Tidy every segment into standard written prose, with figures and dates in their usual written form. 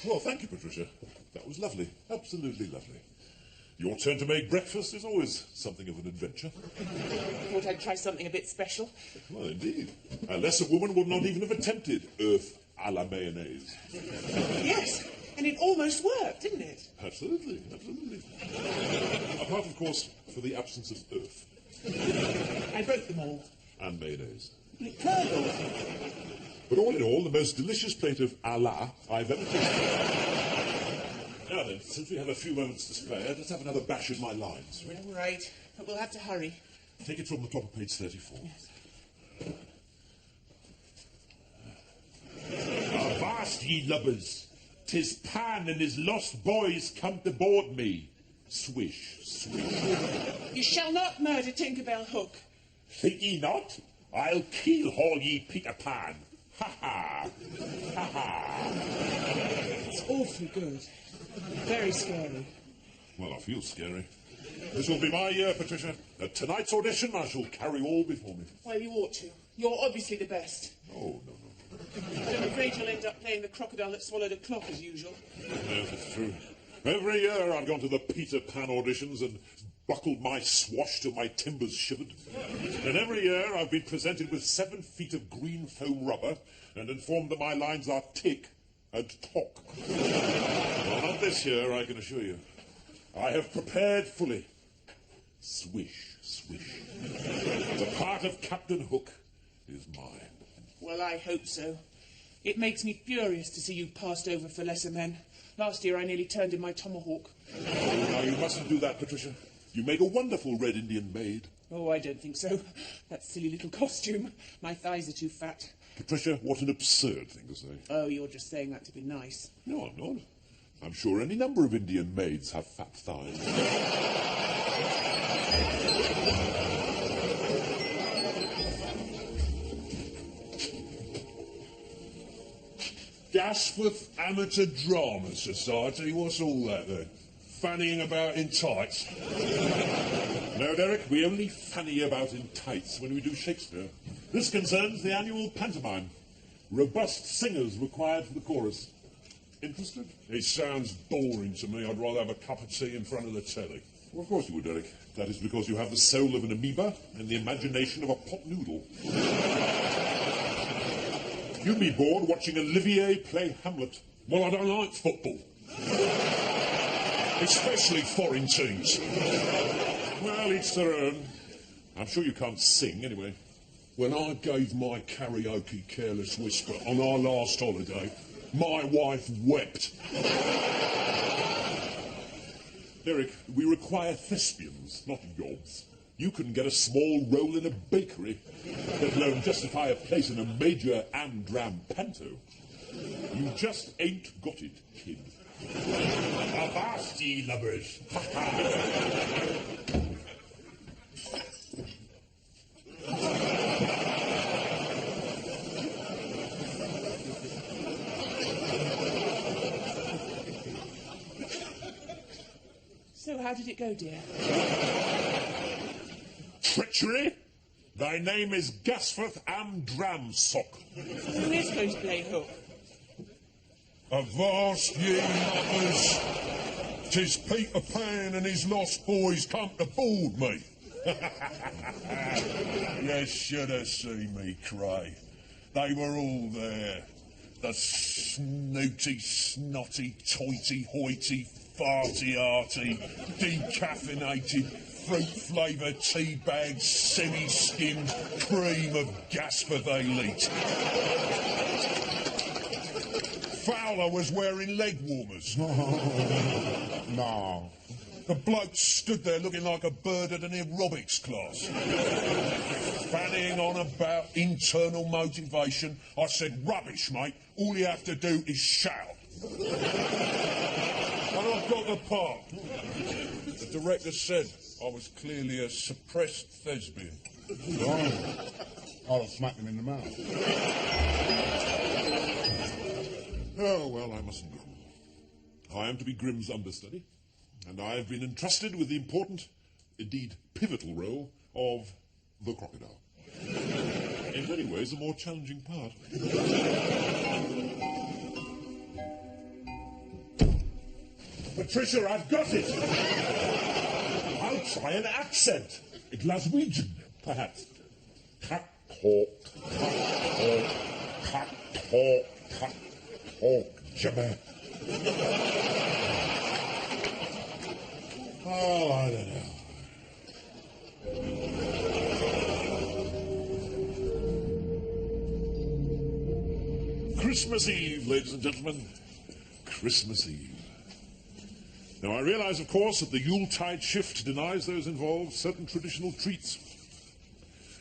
Well, thank you, Patricia. That was lovely. Absolutely lovely. Your turn to make breakfast is always something of an adventure. Thought I'd try something a bit special. Well, indeed. A lesser woman would not even have attempted earth a la mayonnaise. Yes, and it almost worked, didn't it? Absolutely, absolutely. Apart, of course, for the absence of earth. I broke them all. And mayonnaise. It curdled. But all in all, the most delicious plate of a la I've ever tasted. Now then, since we have a few moments to spare, let's have another bash at my lines. All right, but we'll have to hurry. Take it from the top of page 34. Yes. Avast, ye lubbers! 'Tis Pan and his lost boys come to board me. Swish, swish. You shall not murder Tinkerbell Hook. Think ye not? I'll keel haul ye Peter Pan. Ha ha! Ha ha! It's awfully good. Very scary. Well, I feel scary. This will be my year, Patricia. At tonight's audition, I shall carry all before me. Well, you ought to. You're obviously the best. Oh, no. But I'm afraid you'll end up playing the crocodile that swallowed a clock as usual. Yes, it's true. Every year I've gone to the Peter Pan auditions and buckled my swash till my timbers shivered. And every year I've been presented with 7 feet of green foam rubber and informed that my lines are tick and tock. Well, not this year, I can assure you. I have prepared fully. Swish, swish. The part of Captain Hook is mine. Well, I hope so. It makes me furious to see you passed over for lesser men. Last year I nearly turned in my tomahawk. Oh, now, you mustn't do that, Patricia. You make a wonderful Red Indian maid. Oh, I don't think so. That silly little costume. My thighs are too fat. Patricia, what an absurd thing to say. Oh, you're just saying that to be nice. No, I'm not. I'm sure any number of Indian maids have fat thighs. Gasforth Amateur Drama Society, what's all that then? Fannying about in tights? No, Derek, we only fanny about in tights when we do Shakespeare. This concerns the annual pantomime. Robust singers required for the chorus. Interested? It sounds boring to me. I'd rather have a cup of tea in front of the telly. Well, of course you would, Derek. That is because you have the soul of an amoeba and the imagination of a pot noodle. You'd be bored watching Olivier play Hamlet. Well, I don't like football. Especially foreign teams. Well, each their own. I'm sure you can't sing, anyway. When I gave my karaoke Careless Whisper on our last holiday, my wife wept. Derek, we require thespians, not yobs. You can get a small role in a bakery, let alone justify a place in a major Amdram panto. You just ain't got it, kid. Avast, ye lubbers! So how did it go, dear? Treachery? Thy name is Gasforth Amdramsock. Who is going to play Hook? Avast, ye lubbers! 'Tis Peter Pan and his lost boys come to board me. You should have seen me cry. They were all there. The snooty, snotty, toity-hoity, farty-arty, decaffeinated, fruit-flavoured tea-bag, semi-skimmed cream of Gasforth elite. Fowler was wearing leg warmers. No. The bloke stood there looking like a bird at an aerobics class. Fannying on about internal motivation. I said, rubbish, mate. All you have to do is shout. And I've got the part. The director said I was clearly a suppressed thespian. Right. I'll have smacked him in the mouth. Oh, well, I mustn't go. I am to be Grimm's understudy, and I have been entrusted with the important, indeed pivotal role of the crocodile. In many ways, a more challenging part. Patricia, I've got it! I'll try an accent. Glaswegian, perhaps. Jabber. Oh, I don't know. Christmas Eve, ladies and gentlemen. Christmas Eve. Now, I realize, of course, that the Yuletide shift denies those involved certain traditional treats.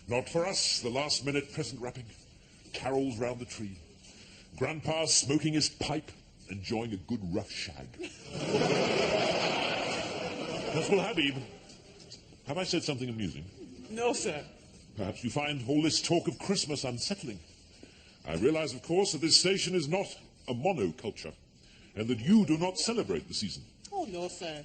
Not for us, the last-minute present wrapping, carols round the tree, Grandpa smoking his pipe, enjoying a good rough shag. Well, Habib, have I said something amusing? No, sir. Perhaps you find all this talk of Christmas unsettling. I realize, of course, that this station is not a monoculture, and that you do not celebrate the season. Oh, no, sir.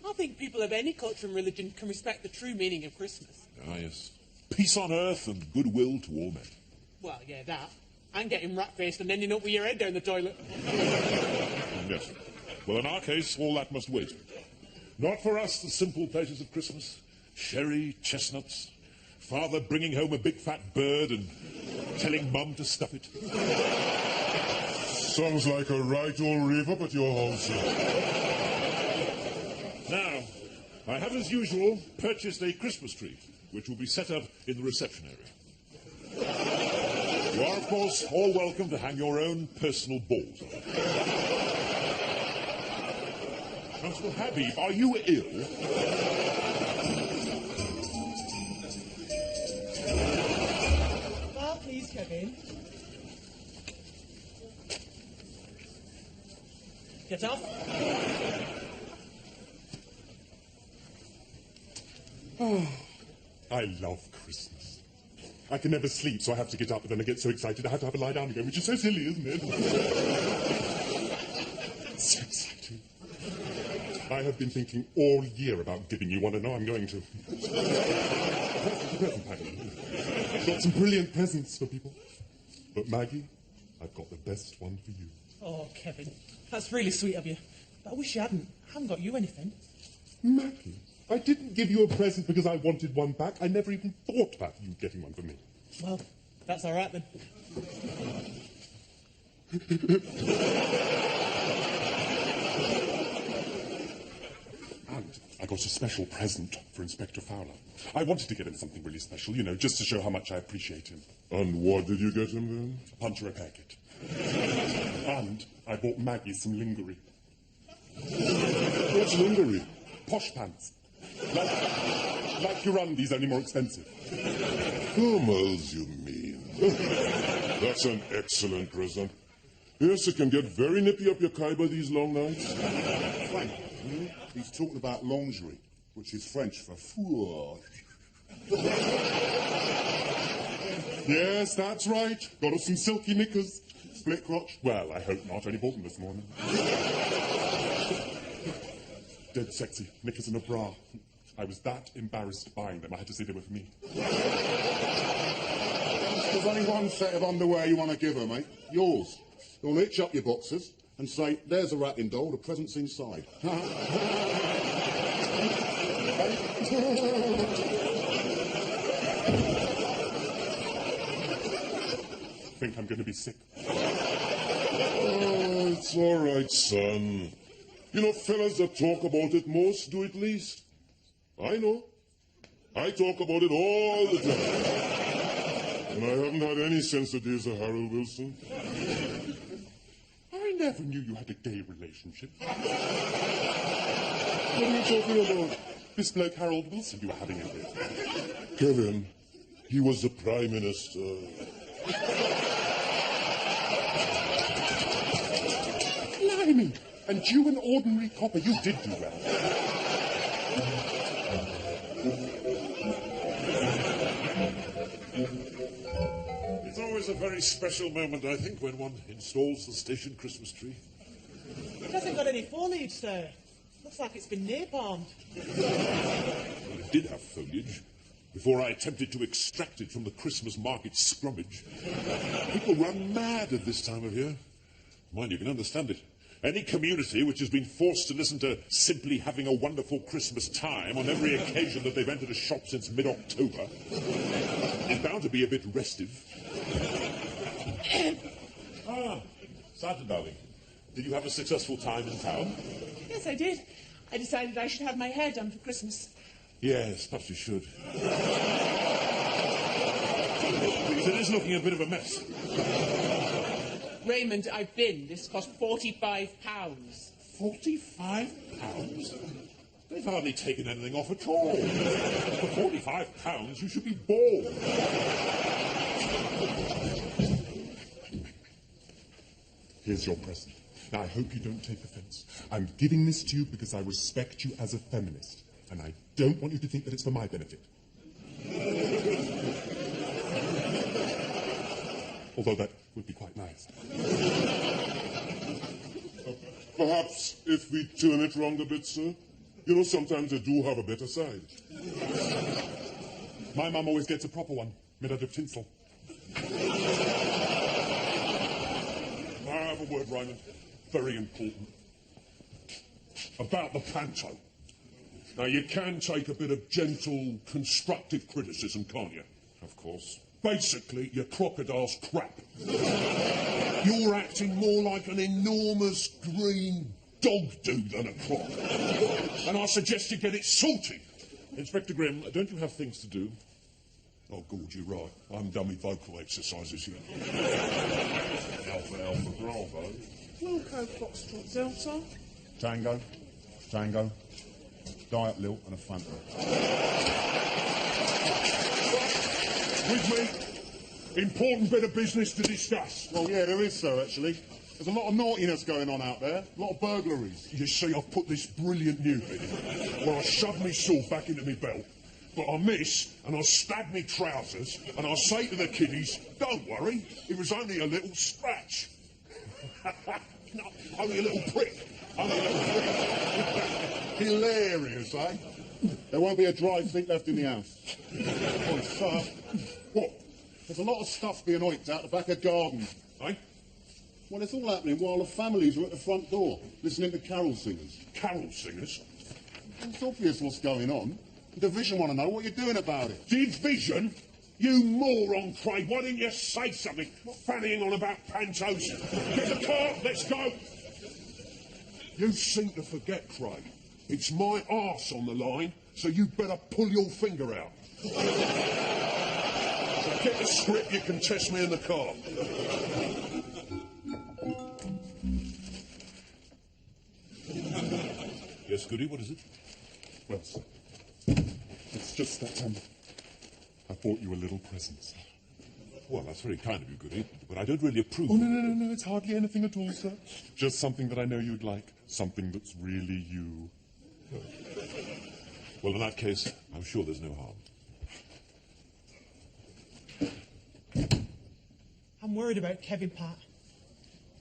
I think people of any culture and religion can respect the true meaning of Christmas. Ah, yes. Peace on earth and goodwill to all men. Well, yeah, that. And getting rat-faced and ending up with your head down the toilet. Yes. Well, in our case, all that must wait. Not for us, the simple pleasures of Christmas. Sherry, chestnuts, father bringing home a big fat bird and telling Mum to stuff it. Sounds like a right old reef up at your house here. Now, I have, as usual, purchased a Christmas tree, which will be set up in the reception area. You are, of course, all welcome to hang your own personal balls on it. Constable Habib, are you ill? Well, please, Kevin. Get off. Oh, I love Christmas. I can never sleep, so I have to get up, and then I get so excited I have to have a lie down again, which is so silly, isn't it? So exciting. I have been thinking all year about giving you one, and now I'm going to. Present packing. Got some brilliant presents for people. But Maggie, I've got the best one for you. Oh, Kevin, that's really sweet of you. But I wish you hadn't. I haven't got you anything. Maggie, I didn't give you a present because I wanted one back. I never even thought about you getting one for me. Well, that's all right then. And I got a special present for Inspector Fowler. I wanted to get him something really special, you know, just to show how much I appreciate him. And what did you get him then? A punch repair kit. And I bought Maggie some lingerie. What's lingerie? Posh pants. Like your undies, only more expensive. Thermals, you mean? That's an excellent present. Yes, it can get very nippy up your kaiba these long nights. Frank, he's talking about lingerie, which is French for four. Yes, that's right. Got us some silky knickers. Split crotch. Well, I hope not. Only bought them this morning. Dead sexy. Knickers and a bra. I was that embarrassed buying them. I had to say they were for me. There's only one set of underwear you want to give her, mate. Yours. You'll itch up your boxes and say, there's a ratting doll, the present's inside. Think I'm going to be sick. Oh, it's all right, son. You know, fellas that talk about it most do it least. I know. I talk about it all the time. And I haven't had any since the days of Harold Wilson. I never knew you had a gay relationship. What are you talking about? This bloke Harold Wilson you were having it with. Kevin, he was the Prime Minister. Blimey! And you, an ordinary copper, you did do well. It's always a very special moment, I think, when one installs the station Christmas tree. It hasn't got any foliage, sir. Looks like it's been napalmed. Well, it did have foliage before I attempted to extract it from the Christmas market scrummage. People run mad at this time of year. Mind, you can understand it. Any community which has been forced to listen to simply having a wonderful Christmas time on every occasion that they've entered a shop since mid-October is bound to be a bit restive. Santa, darling, did you have a successful time in town? Yes, I did. I decided I should have my hair done for Christmas. Yes, perhaps you should. Because it is looking a bit of a mess. Raymond, I've been. This cost £45. £45? They've hardly taken anything off at all. For £45, you should be bald. Here's your present. Now, I hope you don't take offence. I'm giving this to you because I respect you as a feminist, and I don't want you to think that it's for my benefit. Although that would be quite nice. Perhaps if we turn it round a bit, sir. You know, sometimes they do have a better side. My mum always gets a proper one, made out of tinsel. I have a word, Raymond. Very important. About the panto. Now, you can take a bit of gentle, constructive criticism, can't you? Of course. Basically, your crocodile's crap. You're acting more like an enormous green dog do than a croc. And I suggest you get it sorted. Inspector Grimm, don't you have things to do? Oh, God, you're right. I'm done with vocal exercises here. Alpha, Alpha, Bravo. Wilco Foxtrot Zelta. Tango, Tango, Diet Lilt and a Fanta. With me, important bit of business to discuss. Well, yeah, there is, sir, actually. There's a lot of naughtiness going on out there. A lot of burglaries. You see, I've put this brilliant new bit in, where I shove my sword back into my belt, but I miss, and I stab me trousers, and I say to the kiddies, don't worry, it was only a little scratch. No, only a little prick. Only a little prick. Hilarious, eh? There won't be a dry thing left in the house. Oh, sir. What? There's a lot of stuff being oiked out the back of garden. Eh? Well, it's all happening while the families are at the front door, listening to carol singers. Carol singers? It's obvious what's going on. The division want to know what you're doing about it. Division? You moron, Craig, why didn't you say something? Fannying on about pantos. Get the car, let's go. You seem to forget, Craig. It's my arse on the line, so you better pull your finger out. So get the script, you can test me in the car. Yes, Goody, what is it? Well, sir, it's just that I bought you a little present, sir. Well, that's very kind of you, Goody, but I don't really approve. Oh, no, it's hardly anything at all, sir. Just something that I know you'd like. Something that's really you. Well, in that case, I'm sure there's no harm. I'm worried about Kevin, Pat.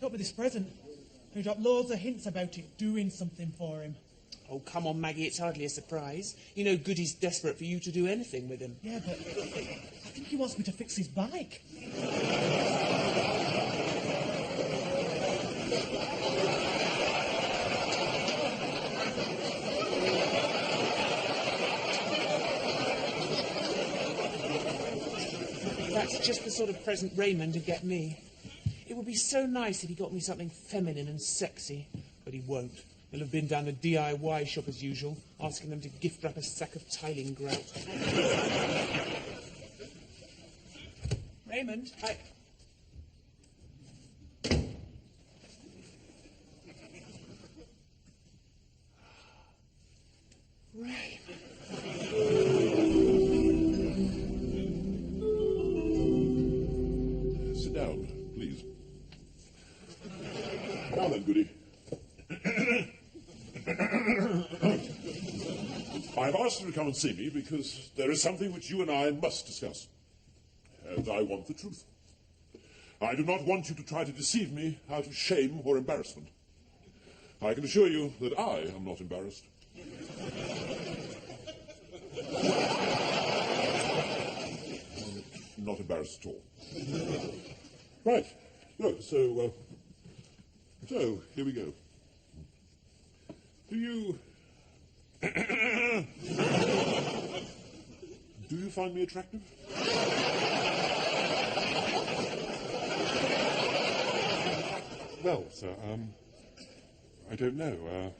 Not with this present. He dropped loads of hints about it doing something for him. Oh, come on, Maggie, it's hardly a surprise. You know Goody's desperate for you to do anything with him. Yeah, but I think he wants me to fix his bike. That's just the sort of present Raymond would get me. It would be so nice if he got me something feminine and sexy, but he won't. He'll have been down the DIY shop as usual, asking them to gift wrap a sack of tiling grout. Raymond, Sit down, please. Now then, Goody. I've asked you to come and see me because there is something which you and I must discuss. And I want the truth. I do not want you to try to deceive me out of shame or embarrassment. I can assure you that I am not embarrassed. Not embarrassed at all. Right. Look, so here we go. Do you... Do you find me attractive? Well, sir, I don't know.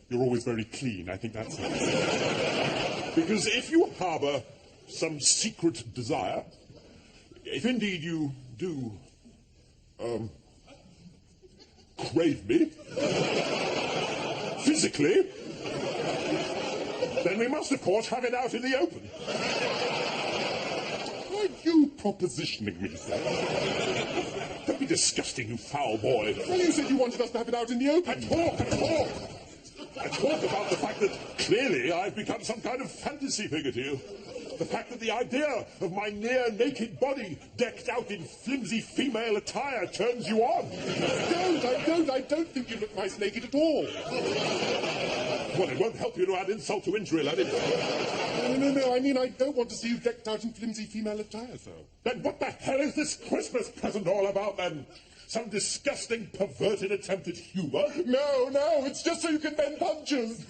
You're always very clean. I think that's it. Because if you harbour some secret desire, if indeed you do, crave me, physically, then we must, of course, have it out in the open. Are you propositioning me, sir? Don't be disgusting, you foul boy. Well, you said you wanted us to have it out in the open. I talk about the fact that clearly I've become some kind of fantasy figure to you. The fact that the idea of my near-naked body decked out in flimsy female attire turns you on. I don't think you look nice naked at all. Well, it won't help you to add insult to injury, laddie. No, I mean, I don't want to see you decked out in flimsy female attire, sir. Then what the hell is this Christmas present all about, then? Some disgusting, perverted attempt at humour? No, it's just so you can bend punches.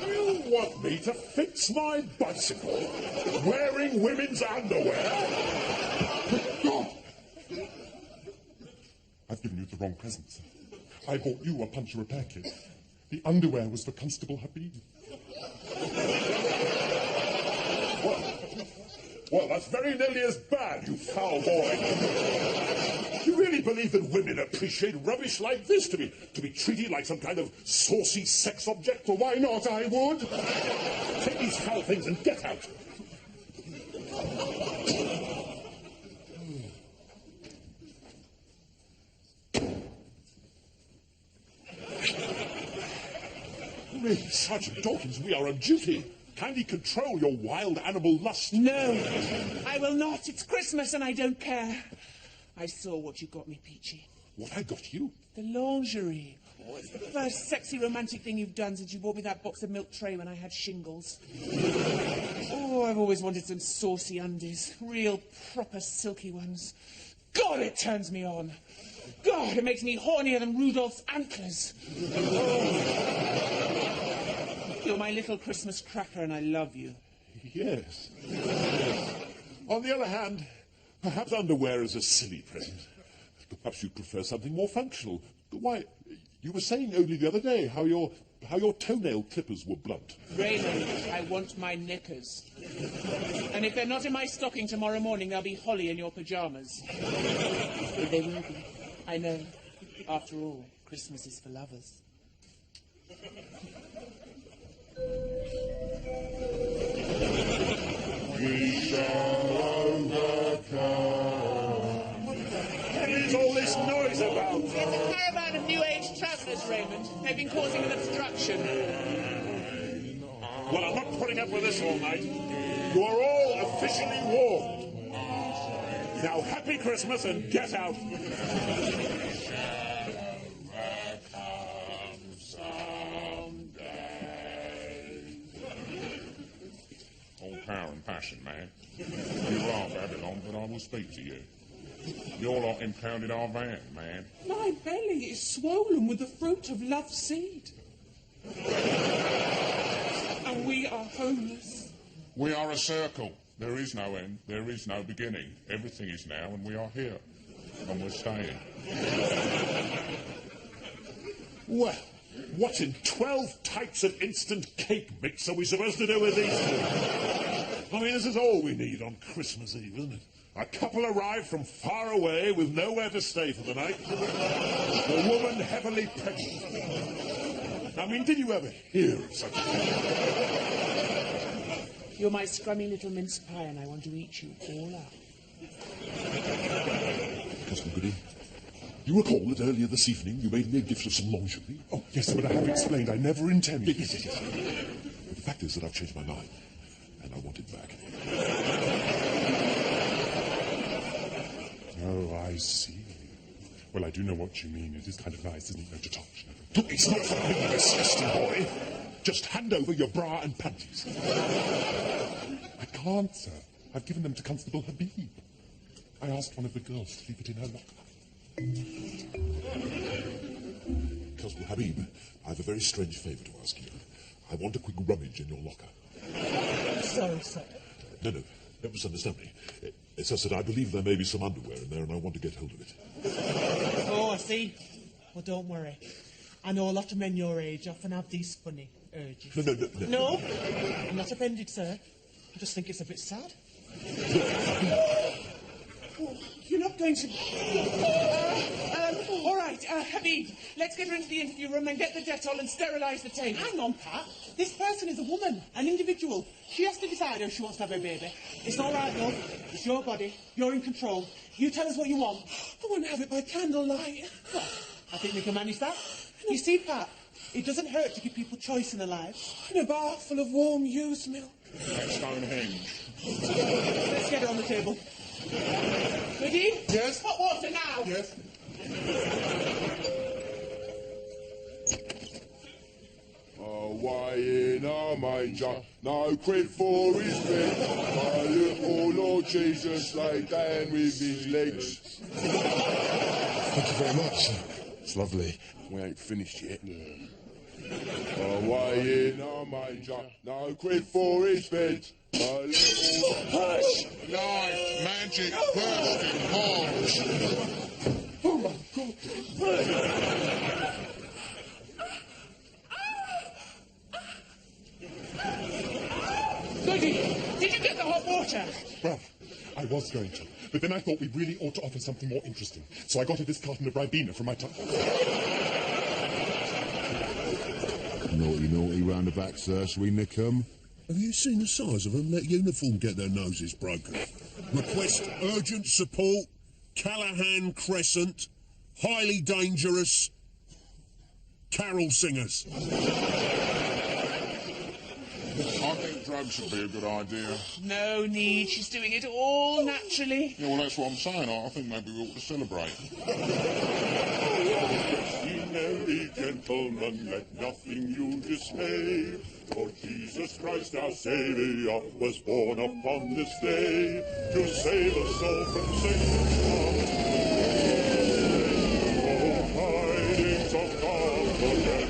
You want me to fix my bicycle wearing women's underwear? God! I've given you the wrong present, sir. I bought you a puncture repair kit. The underwear was for Constable Habib. Well, that's very nearly as bad, you foul boy. You really believe that women appreciate rubbish like this, to be treated like some kind of saucy sex object? Well, why not? I would. Take these foul things and get out. Really, Sergeant Dawkins, we are on duty. Kindly control your wild animal lust. No, I will not. It's Christmas and I don't care. I saw what you got me, Peachy. What I got you? The lingerie. Oh, it's the first sexy romantic thing you've done since you bought me that box of milk tray when I had shingles. Oh, I've always wanted some saucy undies. Real, proper, silky ones. God, it turns me on. God, it makes me hornier than Rudolph's antlers. Oh. You're my little Christmas cracker and I love you. Yes. On the other hand, perhaps underwear is a silly present. Perhaps you'd prefer something more functional. Why, you were saying only the other day how your toenail clippers were blunt. Raymond, I want my knickers. And if they're not in my stocking tomorrow morning, they'll be holly in your pyjamas. They will be. I know. After all, Christmas is for lovers. We shall overcome. What is all this noise about? It's a caravan of New Age travellers, Raymond. They've been causing an obstruction. Well, I'm not putting up with this all night. You are all officially warned. Now, happy Christmas and get out. Power and passion, man. You are Babylon, but I will speak to you. Your lot impounded our van, man. My belly is swollen with the fruit of love's seed. And we are homeless. We are a circle. There is no end. There is no beginning. Everything is now, and we are here. And we're staying. Well, what in 12 types of instant cake mix are we supposed to do with these two? I mean, this is all we need on Christmas Eve, isn't it? A couple arrived from far away with nowhere to stay for the night. A woman heavily pregnant. I mean, did you ever hear of such a thing? You're my scrummy little mince pie and I want to eat you all up. Cousin Goody, you recall that earlier this evening you made me a gift of some lingerie? Oh, yes, but I have explained. I never intended. Yes. But the fact is that I've changed my mind, and I want it back. Oh, I see. Well, I do know what you mean. It is kind of nice, isn't it, to touch? Look, it's not for me, disgusting boy. Just hand over your bra and panties. I can't, sir. I've given them to Constable Habib. I asked one of the girls to leave it in her locker. Constable Habib, I have a very strange favour to ask you. I want a quick rummage in your locker. Sorry, sir. No, don't misunderstand me. It's just that I believe there may be some underwear in there and I want to get hold of it. Oh, I see. Well, don't worry. I know a lot of men your age often have these funny urges. No. No? I'm not offended, sir. I just think it's a bit sad. Oh, you're not going to... All right, Habib, let's get her into the interview room and get the Dettol and sterilise the table. Hang on, Pat. This person is a woman, an individual. She has to decide how she wants to have her baby. It's all right, love. It's your body. You're in control. You tell us what you want. I want to have it by candlelight. Well, I think we can manage that. You see, Pat, it doesn't hurt to give people choice in their lives. In a bath full of warm used milk. That's Stonehenge. Let's get her on the table. Ready? Yes. Hot water now. Yes. Away in a manger, no quid for his bed. My little Lord Jesus lay down with his legs. Thank you very much. It's lovely. We ain't finished yet. Away in a manger, no quid for his bed. My little... Hush! Knife, magic, bursting horns. Oh, my God. Goody, did you get the hot water? Well, I was going to, but then I thought we really ought to offer something more interesting. So I got her this carton of Ribena from my tuck. Naughty, naughty round the back, sir. Shall we nick 'em? Have you seen the size of them? Let uniform get their noses broken. Request urgent support. Callahan Crescent. Highly dangerous. Carol singers. I think drugs would be a good idea. No need. She's doing it all naturally. Yeah, well, that's what I'm saying. I think maybe we ought to celebrate. Ye merry gentlemen, let nothing you dismay. For Jesus Christ our Saviour was born upon this day to save us all from sin. Oh, tidings of comfort and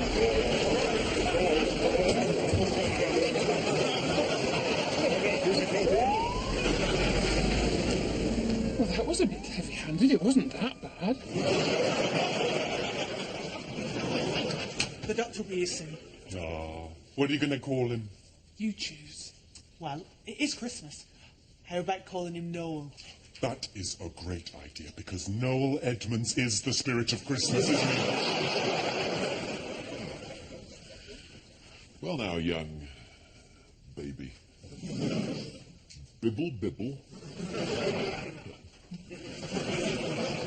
Well, that was a bit heavy-handed. It wasn't that bad. The doctor will be here soon. Oh, what are you going to call him? You choose. Well, it is Christmas. How about calling him Noel? That is a great idea, because Noel Edmonds is the spirit of Christmas, isn't he? Well now, young baby. Bibble, bibble.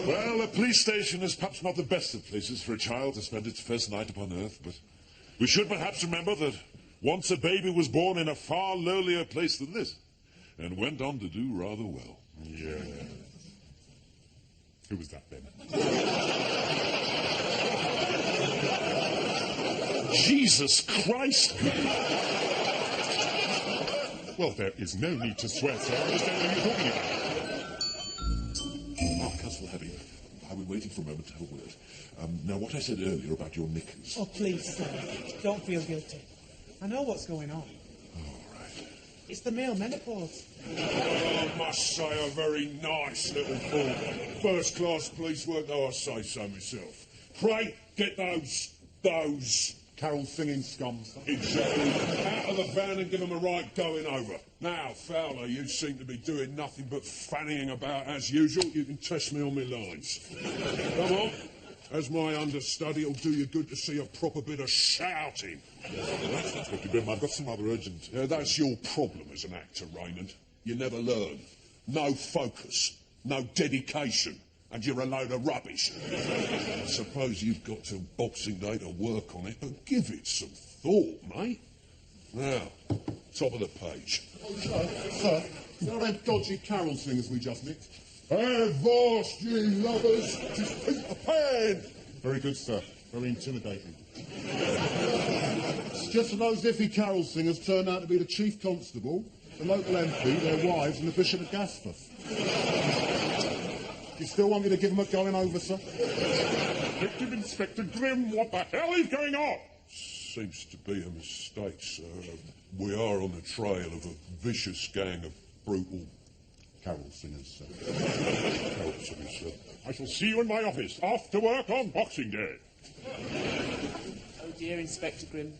Well, a police station is perhaps not the best of places for a child to spend its first night upon Earth, but we should perhaps remember that once a baby was born in a far lowlier place than this, and went on to do rather well. Yeah. Who was that then? Jesus Christ! Well, there is no need to swear, sir. I just don't know what you're talking about. Ah, Constable Habib, I was waiting for a moment to have a word. Now, what I said earlier about your knickers... Oh, please, sir. Don't feel guilty. I know what's going on. All right. It's the male menopause. I must say, a very nice little ball. First-class police work, though I say so myself. Pray, get those Carol singing scums. exactly out of the van and give them a right going over. Now, Fowler, you seem to be doing nothing but fannying about as usual. You can test me on my lines. Come on. As my understudy, it'll do you good to see a proper bit of shouting. That's what you've been. I've got some rather urgent... That's your problem as an actor, Raymond. You never learn. No focus, no dedication, and you're a load of rubbish. I suppose you've got till Boxing Day to work on it, but give it some thought, mate. Now, top of the page. Sir, you know them dodgy carol singers we just nicked? Avast, ye lovers! Just Peter Pan! Very good, sir. Very intimidating. It's just for those iffy carol singers turned out to be the chief constable, the local MP, their wives, and the Bishop of Gasforth. Do you still want me to give them a going over, sir? Detective Inspector Grimm, what the hell is going on? Seems to be a mistake, sir. We are on the trail of a vicious gang of brutal Carol singers, sir. carol singers, sir. I shall see you in my office after work on Boxing Day. Oh dear, Inspector Grimm.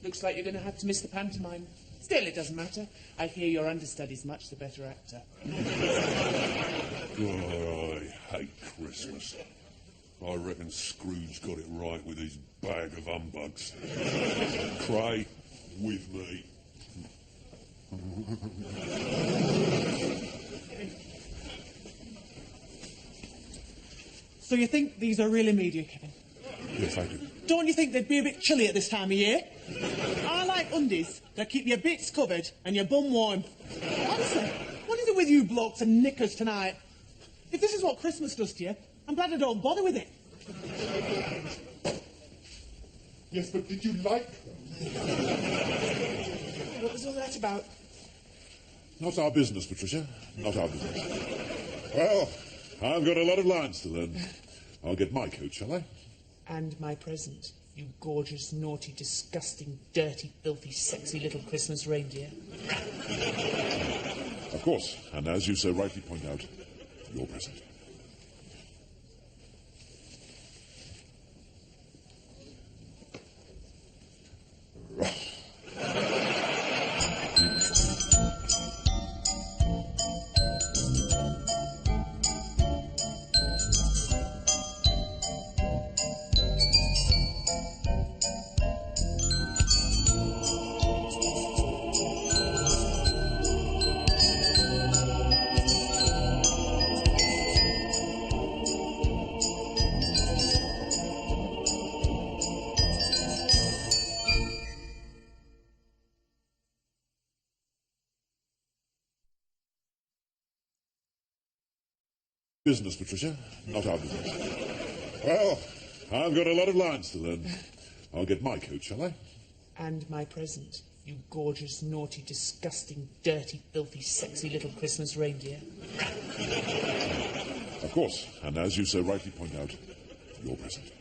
Looks like you're going to have to miss the pantomime. Still, it doesn't matter. I hear your understudy's much the better actor. Oh, I hate Christmas. I reckon Scrooge got it right with his bag of humbugs. Cray, with me. So you think these are really media, Kevin? Yes, I do. Don't you think they'd be a bit chilly at this time of year? I like undies that keep your bits covered and your bum warm. Honestly, what is it with you blokes and knickers tonight? If this is what Christmas does to you, I'm glad I don't bother with it. Yes, but did you like them? What was all that about? Not our business, Patricia. Not our business. Well, I've got a lot of lines to learn. I'll get my coat, shall I? And my present, you gorgeous, naughty, disgusting, dirty, filthy, sexy little Christmas reindeer. Of course. And as you so rightly point out, your present. Business, Patricia. Not our business. Well, I've got a lot of lines to learn. I'll get my coat, shall I? And my present, you gorgeous, naughty, disgusting, dirty, filthy, sexy little Christmas reindeer. Of course. And as you so rightly point out, your present.